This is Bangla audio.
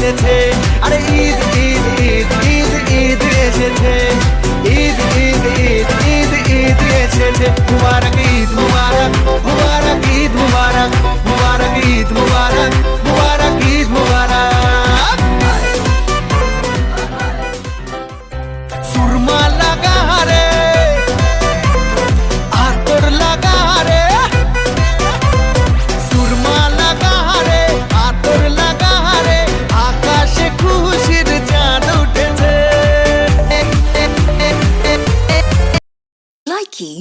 এসেছে, আরে ঈদ ঈদ ঈদ ঈদ ঈদ এসেছে, ঈদ ঈদ ঈদ ঈদ ঈদ এসেছে। মুবারক ঈদ মুবারক, মুবারক ঈদ মুবারক, মুবারক ঈদ মুবারক, মুবারক ঈদ মুবারক। সুরমা লাগা রে, আতর লাগা রে, সুরমা লাগা রে, আতর লাগা রে, আকাশে খুশির চাঁদ উঠেছে। Likey